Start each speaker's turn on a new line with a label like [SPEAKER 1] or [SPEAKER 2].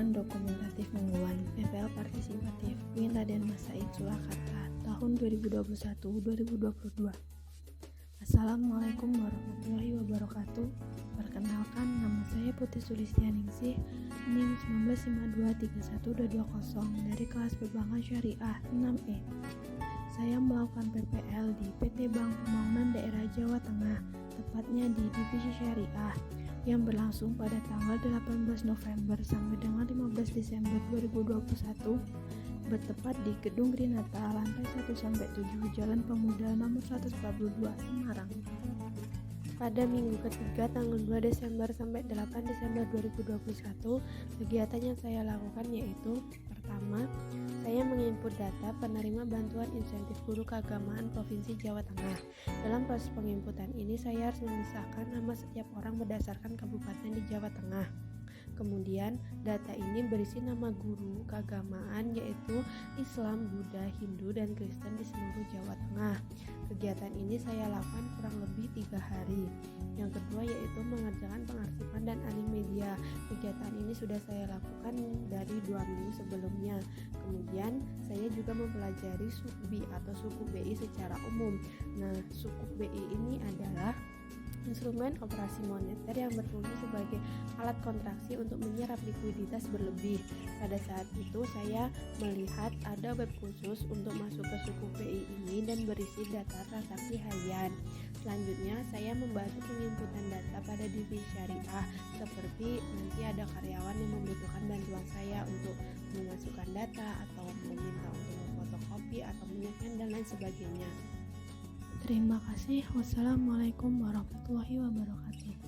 [SPEAKER 1] Pengembangan Dokumentatif Mingguan PPL Partisipatif UIN Raden Mas Said Surakarta tahun 2021-2022. Assalamualaikum warahmatullahi wabarakatuh. Perkenalkan, nama saya Putri Sulistianingsih, NIM 19523120 dari kelas Perbankan Syariah 6E. Saya melakukan PPL di PT Bank Pembangunan Daerah Jawa Tengah, tepatnya di Divisi Syariah, yang berlangsung pada tanggal 18 November sampai dengan 15 Desember 2021, bertepat di Gedung Grinata lantai 1-7 Jalan Pemuda nomor 142 Semarang. Pada minggu ketiga tanggal 2 Desember sampai 8 Desember 2021, kegiatan yang saya lakukan yaitu: pertama, saya menginput data penerima bantuan insentif guru keagamaan Provinsi Jawa Tengah. Dalam proses penginputan ini, saya harus memisahkan nama setiap orang berdasarkan kabupaten di Jawa Tengah. Kemudian, data ini berisi nama guru keagamaan yaitu Islam, Buddha, Hindu, dan Kristen di seluruh Jawa Tengah. Kegiatan ini saya lakukan kurang lebih 3 hari. Yang kedua yaitu mengerjakan pengarsipan dan alih media. Kegiatan ini sudah saya lakukan dari 2 minggu sebelumnya. Kemudian saya juga mempelajari suku BI atau suku BI secara umum. Nah, suku BI ini adalah instrumen operasi moneter yang berfungsi sebagai alat kontraksi untuk menyerap likuiditas berlebih. Pada saat itu saya melihat ada web khusus untuk masuk ke suku BI ini dan berisi data transaksi harian. Selanjutnya saya membantu penginputan data pada divisi syariah, seperti nanti ada karyawan yang membutuhkan bantuan saya untuk memasukkan data atau meminta untuk memfotokopi atau menycan dan lain sebagainya.
[SPEAKER 2] Terima kasih. Wassalamualaikum warahmatullahi wabarakatuh.